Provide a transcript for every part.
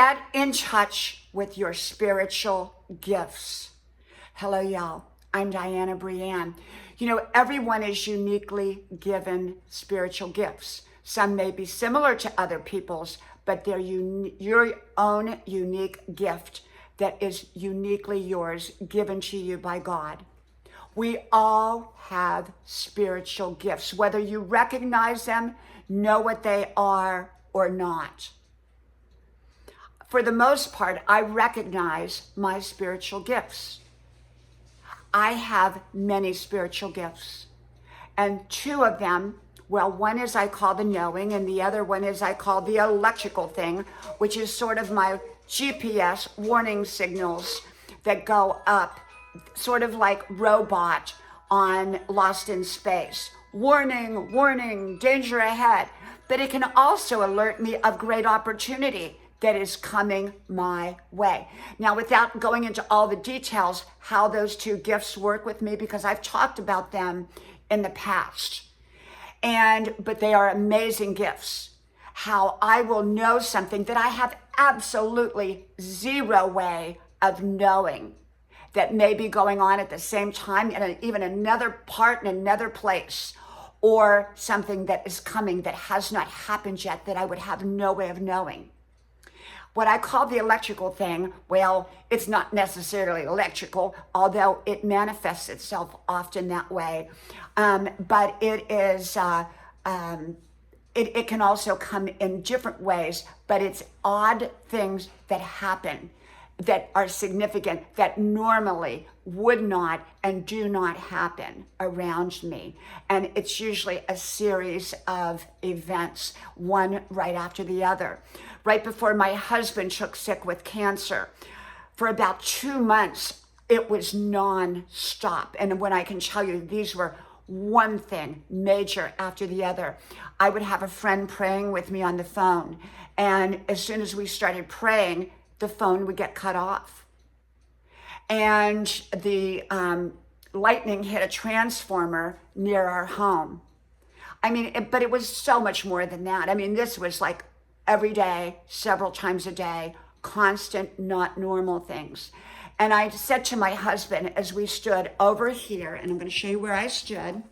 Get in touch with your spiritual gifts. Hello, y'all. I'm Diana Brienne. You know, everyone is uniquely given spiritual gifts. Some may be similar to other people's, but they're your own unique gift that is uniquely yours, given to you by God. We all have spiritual gifts, whether you recognize them, know what they are, or not. For the most part, I recognize my spiritual gifts. I have many spiritual gifts. And two of them, well, one is I call the knowing, and the other one is I call the electrical thing, which is sort of my GPS warning signals that go up, sort of like robot on Lost in Space. Warning, warning, danger ahead. But it can also alert me of great opportunity that is coming my way. Now, without going into all the details, how those two gifts work with me, because I've talked about them in the past. But they are amazing gifts. How I will know something that I have absolutely zero way of knowing that may be going on at the same time in even another part in another place, or something that is coming that has not happened yet that I would have no way of knowing. What I call the electrical thing, well, it's not necessarily electrical, although it manifests itself often that way. But it is, it can also come in different ways, but it's odd things that happen that are significant, that normally would not and do not happen around me. And it's usually a series of events, one right after the other. Right before my husband took sick with cancer, for about 2 months, it was non-stop. And when I can tell you, these were one thing major after the other. I would have a friend praying with me on the phone. And as soon as we started praying, the phone would get cut off. And the lightning hit a transformer near our home. I mean, but it was so much more than that. I mean, this was like every day, several times a day, constant, not normal things. And I said to my husband as we stood over here, and I'm going to show you where I stood,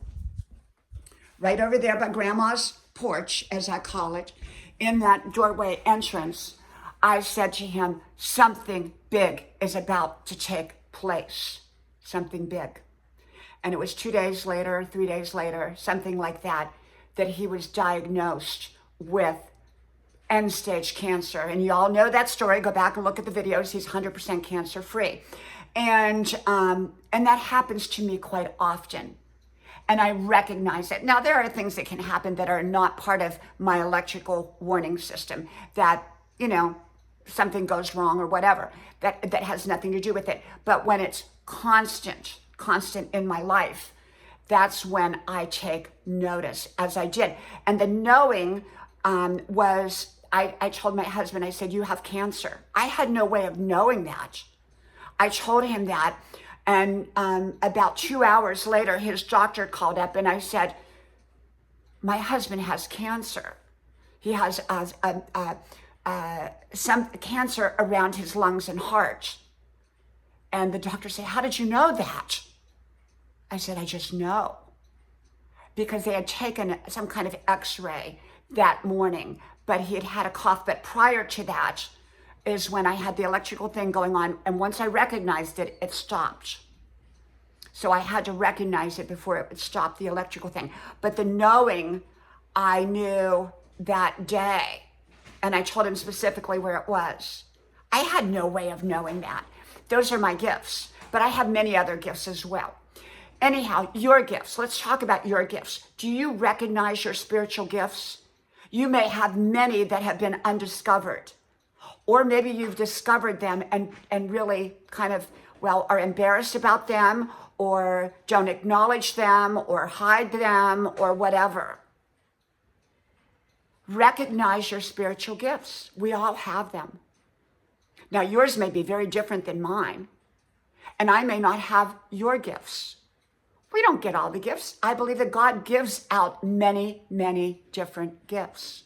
right over there by Grandma's porch, as I call it, in that doorway entrance, I said to him, something big is about to take place. Something big. And it was 2 days later, 3 days later, something like that, that he was diagnosed with end-stage cancer. And you all know that story. Go back and look at the videos. He's 100% cancer-free. And that happens to me quite often. And I recognize it. Now, there are things that can happen that are not part of my electrical warning system, that, you know, something goes wrong or whatever, that has nothing to do with it. But when it's constant in my life, that's when I take notice, as I did. And the knowing was, I told my husband, I said, you have cancer. I had no way of knowing that. I told him that. And about 2 hours later, his doctor called up and I said, my husband has cancer. He has some cancer around his lungs and heart. And the doctor said, how did you know that? I said, I just know. Because they had taken some kind of x-ray that morning, but he had had a cough. But prior to that is when I had the electrical thing going on. And once I recognized it, it stopped. So I had to recognize it before it would stop, the electrical thing. But the knowing, I knew that day. And I told him specifically where it was. I had no way of knowing that. Those are my gifts, but I have many other gifts as well. Anyhow, your gifts. Let's talk about your gifts. Do you recognize your spiritual gifts? You may have many that have been undiscovered. Or maybe you've discovered them and really kind of, well, are embarrassed about them, or don't acknowledge them, or hide them, or whatever. Recognize your spiritual gifts. We all have them. Now, yours may be very different than mine, and I may not have your gifts. We don't get all the gifts. I believe that God gives out many, many different gifts.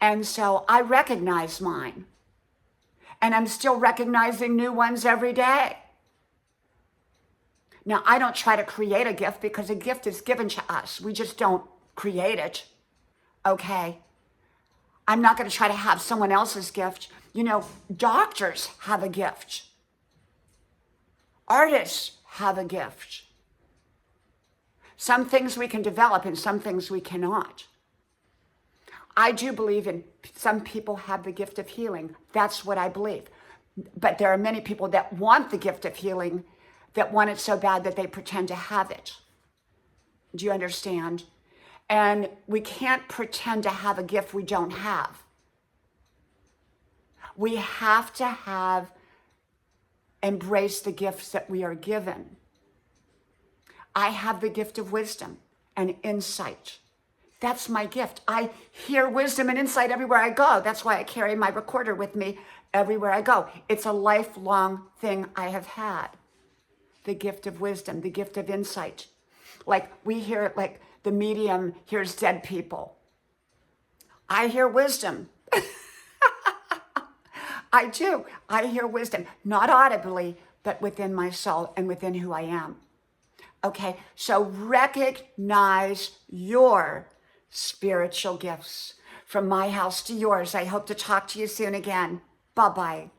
And so I recognize mine. And I'm still recognizing new ones every day. Now, I don't try to create a gift because a gift is given to us. We just don't create it. Okay? I'm not going to try to have someone else's gift. You know, doctors have a gift. Artists have a gift. Some things we can develop and some things we cannot. I do believe in some people have the gift of healing. That's what I believe. But there are many people that want the gift of healing, that want it so bad that they pretend to have it. Do you understand? And we can't pretend to have a gift we don't have. We have to embrace the gifts that we are given. I have the gift of wisdom and insight. That's my gift. I hear wisdom and insight everywhere I go. That's why I carry my recorder with me everywhere I go. It's a lifelong thing I have had. The gift of wisdom, the gift of insight. Like we hear, like the medium hears dead people. I hear wisdom. I do. I hear wisdom, not audibly, but within my soul and within who I am. Okay, so recognize your spiritual gifts. From my house to yours, I hope to talk to you soon again. Bye-bye.